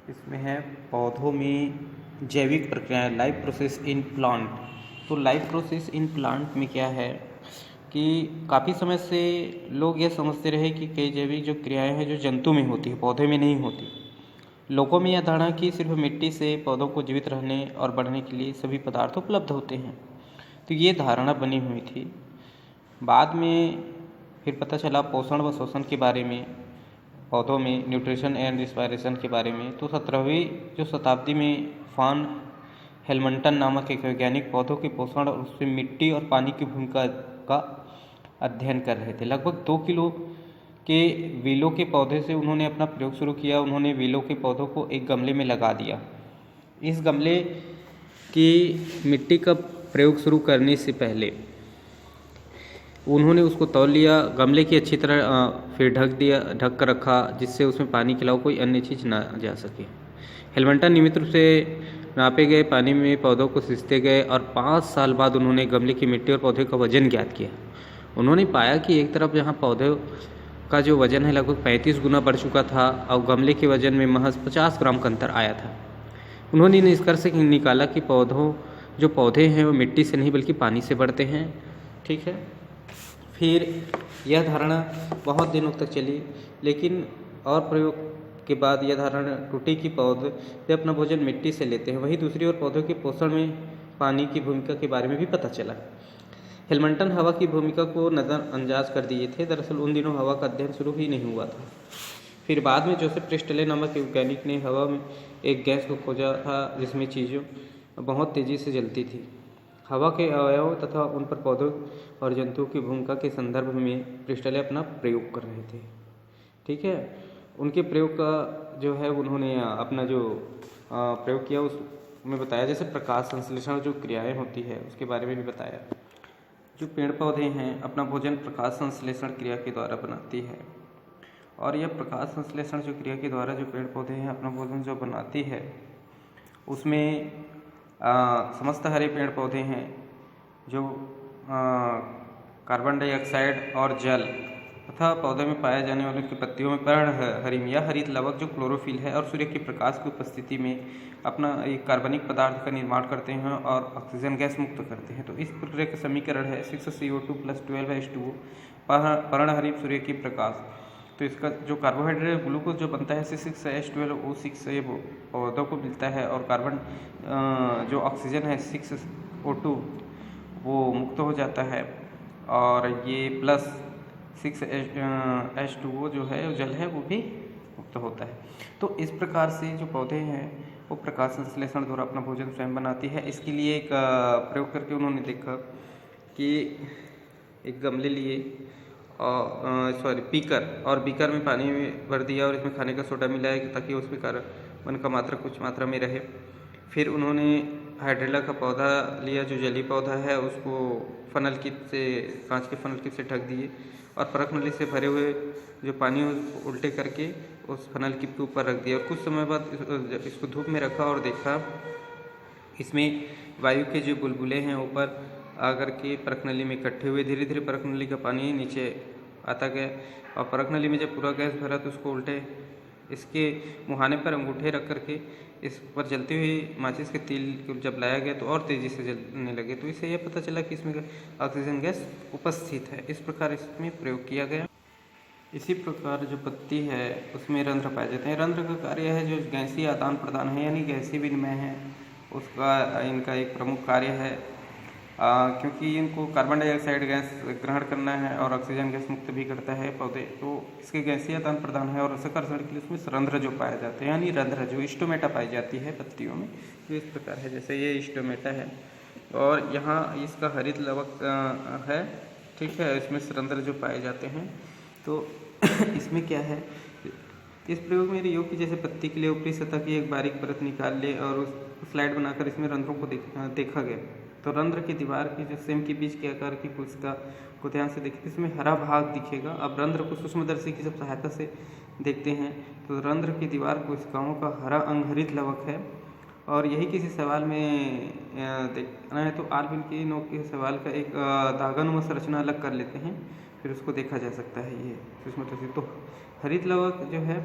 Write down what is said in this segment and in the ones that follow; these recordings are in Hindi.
इसमें है पौधों में जैविक प्रक्रियाएं, लाइफ प्रोसेस इन प्लांट। तो लाइफ प्रोसेस इन प्लांट में क्या है कि काफ़ी समय से लोग ये समझते रहे कि कई जैविक जो क्रियाएं हैं जो जंतु में होती है, पौधे में नहीं होती। लोगों में यह धारणा कि सिर्फ मिट्टी से पौधों को जीवित रहने और बढ़ने के लिए सभी पदार्थ उपलब्ध होते हैं। तो ये धारणा बनी हुई थी। बाद में फिर पता चला पोषण व शोषण के बारे में, पौधों में न्यूट्रिशन एंड रिस्पायरेशन के बारे में। तो 17वीं जो शताब्दी में फॉन हेलमंटन नामक एक वैज्ञानिक पौधों के पोषण और उसमें मिट्टी और पानी की भूमिका का अध्ययन कर रहे थे। लगभग 2 किलो के विलो के पौधे से उन्होंने अपना प्रयोग शुरू किया। उन्होंने विलो के पौधों को एक गमले में लगा दिया। इस गमले की मिट्टी का प्रयोग शुरू करने से पहले उन्होंने उसको तौल लिया, गमले की अच्छी तरह फिर ढक कर रखा, जिससे उसमें पानी के अलावा कोई अन्य चीज़ ना जा सके। हेलमंटन नियमित रूप से नापे गए पानी में पौधों को सींचते गए और 5 साल बाद उन्होंने गमले की मिट्टी और पौधे का वजन ज्ञात किया। उन्होंने पाया कि एक तरफ जहाँ पौधे का जो वजन है लगभग 35 गुना बढ़ चुका था और गमले के वजन में महज 50 ग्राम का अंतर आया था। उन्होंने निष्कर्ष निकाला कि जो पौधे हैं वो मिट्टी से नहीं बल्कि पानी से बढ़ते हैं। ठीक है, फिर यह धारणा बहुत दिनों तक चली, लेकिन और प्रयोग के बाद यह धारणा टूटी कि पौधे अपना भोजन मिट्टी से लेते हैं। वहीं दूसरी ओर पौधों के पोषण में पानी की भूमिका के बारे में भी पता चला। हेलमंटन हवा की भूमिका को नज़रअंदाज कर दिए थे। दरअसल उन दिनों हवा का अध्ययन शुरू ही नहीं हुआ था। फिर बाद में जोसेफ प्रिस्टले नामक वैज्ञानिक ने हवा में एक गैस को खोजा था जिसमें चीज़ों बहुत तेज़ी से जलती थी। हवा के अवयव तथा उन पर पौधों और जंतुओं की भूमिका के संदर्भ में प्रिस्टले अपना प्रयोग कर रहे थे। ठीक है, उनके प्रयोग का जो है उन्होंने अपना जो प्रयोग किया उसमें बताया, जैसे प्रकाश संश्लेषण जो क्रियाएं होती है उसके बारे में भी बताया। जो पेड़ पौधे हैं अपना भोजन प्रकाश संश्लेषण क्रिया के द्वारा बनाती है, और यह प्रकाश संश्लेषण जो क्रिया के द्वारा जो पेड़ पौधे हैं अपना भोजन जो बनाती है उसमें समस्त हरे पेड़ पौधे हैं जो कार्बन डाइऑक्साइड और जल तथा पौधे में पाए जाने वाले की पत्तियों में पर्णहरिम या हरित लवक जो क्लोरोफिल है और सूर्य के प्रकाश की उपस्थिति में अपना एक कार्बनिक पदार्थ का निर्माण करते हैं और ऑक्सीजन गैस मुक्त करते हैं। तो इस प्रक्रिया का समीकरण है 6CO2 + 12H2O पर्णहरिम सूर्य की प्रकाश। तो इसका जो कार्बोहाइड्रेट ग्लूकोज जो बनता है C6H12O6 ये पौधों को मिलता है, और कार्बन जो ऑक्सीजन है 6O2 वो मुक्त हो जाता है, और ये प्लस 6H2O जो है जल है वो भी मुक्त होता है। तो इस प्रकार से जो पौधे हैं वो प्रकाश संश्लेषण द्वारा अपना भोजन स्वयं बनाती है। इसके लिए एक प्रयोग करके उन्होंने देखा कि एक गमले लिए और बीकर में पानी भर दिया और इसमें खाने का सोडा मिलाया ताकि उसमें कार्बन का मात्रा कुछ मात्रा में रहे। फिर उन्होंने हाइड्रेला का पौधा लिया जो जलीय पौधा है, उसको फनल किट से कांच के फनल किट से ढक दिए और परख नली से भरे हुए जो पानी उसको उल्टे करके उस फनल किट के ऊपर रख दिया और कुछ समय बाद इसको धूप में रखा और देखा इसमें वायु के जो बुलबुले हैं ऊपर आकर के परख नली में इकट्ठे हुए। धीरे धीरे परख नली का पानी नीचे आता गया और परख नली में जब पूरा गैस भरा तो उसको उल्टे इसके मुहाने पर अंगूठे रख करके इस पर जलती हुई माचिस के तेल को जब लाया गया तो और तेज़ी से जलने लगे। तो इससे यह पता चला कि इसमें ऑक्सीजन गैस उपस्थित है। इस प्रकार इसमें प्रयोग किया गया। इसी प्रकार जो पत्ती है उसमें रंध्र पाए जाते हैं। रंध्र का कार्य है जो गैसीय आदान प्रदान है यानी गैसीय विनिमय है, उसका इनका एक प्रमुख कार्य है, क्योंकि इनको कार्बन डाइऑक्साइड गैस ग्रहण करना है और ऑक्सीजन गैस मुक्त भी करता है पौधे। तो इसके गैसीय आदान प्रदान है और रसाकर्षण के लिए उसमें रंध्र जो पाए जाते हैं यानी रंध्र जो स्टोमेटा पाई जाती है पत्तियों में, तो इस प्रकार है जैसे ये स्टोमेटा है और यहाँ इसका हरित लवक है। ठीक है, इसमें रंध्र जो पाए जाते हैं। तो इसमें क्या है, इस प्रयोग में योग की जैसे पत्ती के लिए ऊपरी सतह की एक बारीक परत निकाल ले और उस स्लाइड बनाकर इसमें रंध्रों को देखा गया। तो रंध्र की दीवार की जो सेम के बीच के आकार की कोशिका को ध्यान से देखिए, इसमें हरा भाग दिखेगा। अब रंध्र को सूक्ष्मदर्शी की जब सहायता से देखते हैं तो रंध्र की दीवार कोशिकाओं का हरा अंग हरित लवक है। और यही किसी सवाल में देखना है तो आर्बिन की नोक के सवाल का एक दागानुमा संरचना अलग कर लेते हैं, फिर उसको देखा जा सकता है ये सूक्ष्मदर्शी। तो हरित लवक जो है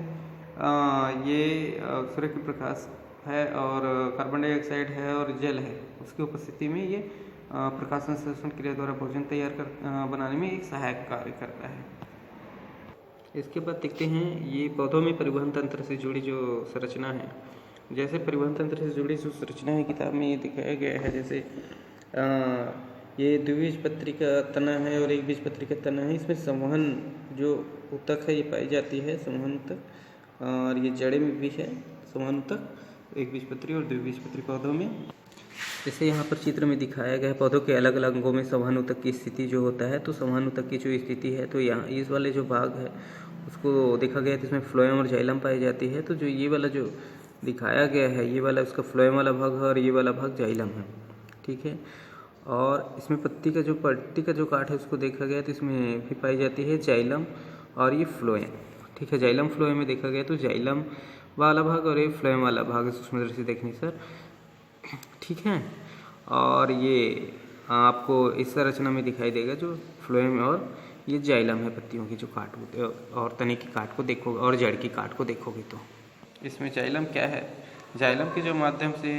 ये सूर्य के प्रकाश है और कार्बन डाइऑक्साइड है और जल है, उसकी उपस्थिति में ये प्रकाश संश्लेषण क्रिया द्वारा भोजन तैयार बनाने में एक सहायक कार्य करता है। इसके बाद देखते हैं ये पौधों में परिवहन तंत्र से जुड़ी जो संरचना है। जैसे परिवहन तंत्र से जुड़ी जो संरचना है किताब में ये दिखाया गया है। जैसे ये द्विबीजपत्री का तना है और एक बीजपत्री का तना है। इसमें संवहन जो ऊतक है ये पाई जाती है, संवहन ऊतक, और ये जड़े में भी है संवहन ऊतक एक बीजपत्री और द्विबीजपत्री पौधों में। जैसे यहाँ पर चित्र में दिखाया गया है पौधों के अलग अलग अंगों में संवहन ऊतक की स्थिति जो होता है, तो संवहन ऊतक की जो स्थिति है, तो यहाँ इस वाले जो भाग है उसको देखा गया है, इसमें फ्लोएम और जाइलम पाई जाती है। तो जो ये वाला जो दिखाया गया है ये वाला उसका फ्लोएम वाला भाग है और ये वाला भाग जाइलम है, ठीक है। और इसमें पत्ती का जो काट है उसको देखा गया तो इसमें भी पाई जाती है जाइलम और ये फ्लोएम, ठीक है। जाइलम फ्लोएम में देखा गया तो जाइलम वाला भाग और ये फ्लोएम वाला भाग सूक्ष्म दृष्टि देखने सर, ठीक है। और ये आपको इस संरचना में दिखाई देगा जो फ्लोएम और ये जाइलम है पत्तियों की जो काट होते और तने की काट को देखोगे और जड़ की काट को देखोगे तो इसमें जाइलम क्या है, जाइलम के जो माध्यम से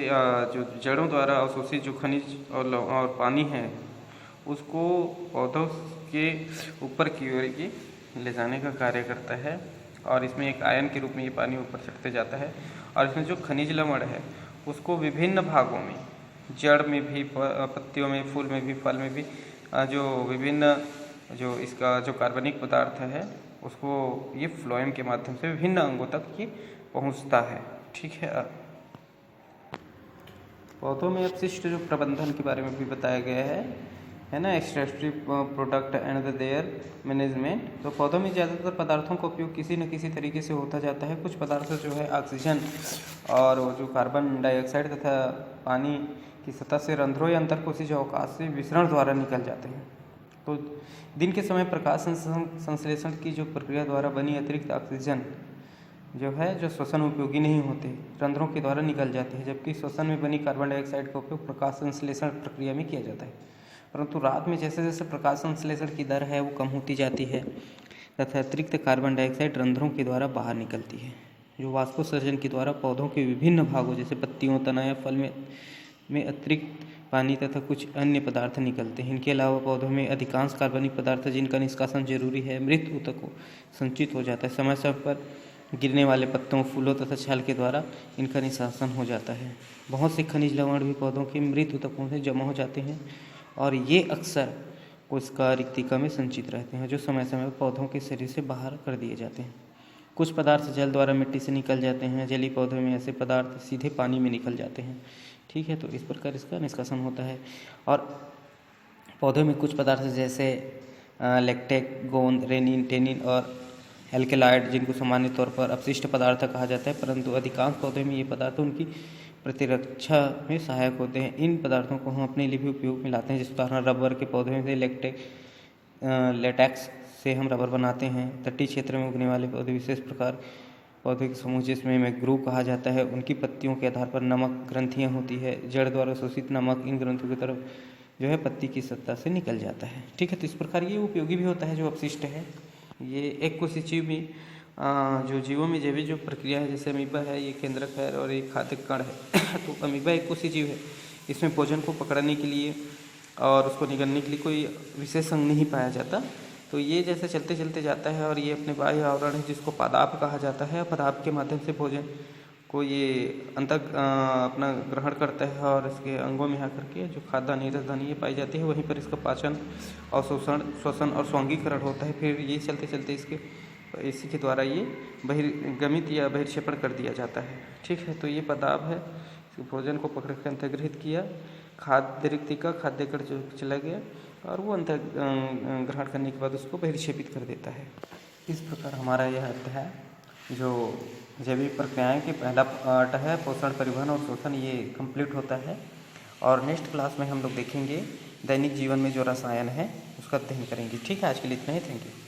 जो जड़ों द्वारा अवशोषित जो खनिज और पानी है उसको पौधों के ऊपर की ओर ये ले जाने का कार्य करता है और इसमें एक आयन के रूप में ये पानी ऊपर चढ़ते जाता है। और इसमें जो खनिज लवण है उसको विभिन्न भागों में, जड़ में भी, पत्तियों में, फूल में भी, फल में भी, जो विभिन्न जो इसका जो कार्बनिक पदार्थ है उसको ये फ्लोएम के माध्यम से विभिन्न अंगों तक ये पहुंचता है, ठीक है। पौधों में अपशिष्ट जो प्रबंधन के बारे में भी बताया गया है ना, extractive product and there management. तो पौधों में ज़्यादातर पदार्थों का उपयोग किसी न किसी तरीके से होता जाता है। कुछ पदार्थ जो है ऑक्सीजन और जो कार्बन डाइऑक्साइड तथा पानी की सतह से रंध्रों या अंतरकोशिकीय अवकाश से विसरण द्वारा निकल जाते हैं। तो दिन के समय प्रकाश संश्लेषण की जो प्रक्रिया द्वारा बनी अतिरिक्त ऑक्सीजन जो है जो श्वसन उपयोगी नहीं होते, रंध्रों के द्वारा निकल जाती है, जबकि श्वसन में बनी कार्बन डाइऑक्साइड का उपयोग प्रकाश संश्लेषण प्रक्रिया में किया जाता है। परंतु रात में जैसे जैसे प्रकाश संश्लेषण की दर है वो कम होती जाती है तथा अतिरिक्त कार्बन डाइऑक्साइड रंध्रों के द्वारा बाहर निकलती है, जो वाष्पोत्सर्जन के द्वारा पौधों के विभिन्न भागों जैसे पत्तियों, तना या फल में अतिरिक्त पानी तथा कुछ अन्य पदार्थ निकलते हैं। इनके अलावा पौधों में अधिकांश कार्बनिक पदार्थ जिनका निष्कासन जरूरी है मृत ऊतकों संचित हो जाता है। समय समय पर गिरने वाले पत्तों, फूलों तथा छाल के द्वारा इनका निष्कासन हो जाता है। बहुत से खनिज लवण भी पौधों के मृत ऊतकों से जमा हो जाते हैं और ये अक्सर कोशिका रिक्तिका में संचित रहते हैं, जो समय समय पर पौधों के शरीर से बाहर कर दिए जाते हैं। कुछ पदार्थ जल द्वारा मिट्टी से निकल जाते हैं। जलीय पौधों में ऐसे पदार्थ सीधे पानी में निकल जाते हैं, ठीक है। तो इस प्रकार इसका निष्कासन होता है। और पौधों में कुछ पदार्थ जैसे लैक्टेट, गोंद, रेनिन, टेनिन और एल्केलॉइड जिनको सामान्य तौर पर अपशिष्ट पदार्थ कहा जाता है, परंतु अधिकांश पौधों में ये पदार्थ उनकी प्रतिरक्षा में सहायक होते हैं। इन पदार्थों को हम अपने लिए भी उपयोग में लाते हैं, जिस उदाहरण रबर के पौधे में से लेटेक्स से हम रबर बनाते हैं। तटीय क्षेत्र में उगने वाले पौधे विशेष प्रकार पौधे के समूह जिसमें मैंग्रोव कहा जाता है, उनकी पत्तियों के आधार पर नमक ग्रंथियाँ होती है। जड़ द्वारा शोषित नमक इन ग्रंथियों की तरफ जो है पत्ती की सतह से निकल जाता है, ठीक है। तो इस प्रकार ये उपयोगी भी होता है जो अपशिष्ट है। ये एक कोशिकीय भी जो जीवों में जैविक जो प्रक्रिया है, जैसे अमीबा है, ये केंद्रक है और ये खाद्य कण है। तो अमीबा एक कोशिकीय जीव है, इसमें भोजन को पकड़ने के लिए और उसको निगलने के लिए कोई विशेष अंग नहीं पाया जाता। तो ये जैसे चलते चलते जाता है और ये अपने बाह्य आवरण है जिसको पादाप कहा जाता है, पादाप के माध्यम से भोजन को ये अपना ग्रहण करता है और इसके अंगों में आकर के जो खाद्यान्न रसधानी ये पाई जाती है, वहीं पर इसका पाचन और श्वसन और स्वांगीकरण होता है। फिर ये चलते चलते इसी के द्वारा ये बहिर्गमित या बहिर्क्षेपण कर दिया जाता है, ठीक है। तो ये पदार्थ है, भोजन को पकड़ कर अंतर्ग्रहित किया, खाद्य रिक्तिका खाद्य कण जो चला गया और वो अंतर ग्रहण करने के बाद उसको बहिर्क्षेपित कर देता है। इस प्रकार हमारा यह अध्याय जो जैविक प्रक्रियाएं के पहला पार्ट है पोषण, परिवहन और शोषण, ये कंप्लीट होता है। और नेक्स्ट क्लास में हम लोग देखेंगे दैनिक जीवन में जो रसायन है उसका अध्ययन करेंगे, ठीक है। आज के लिए इतना ही, थैंक यू।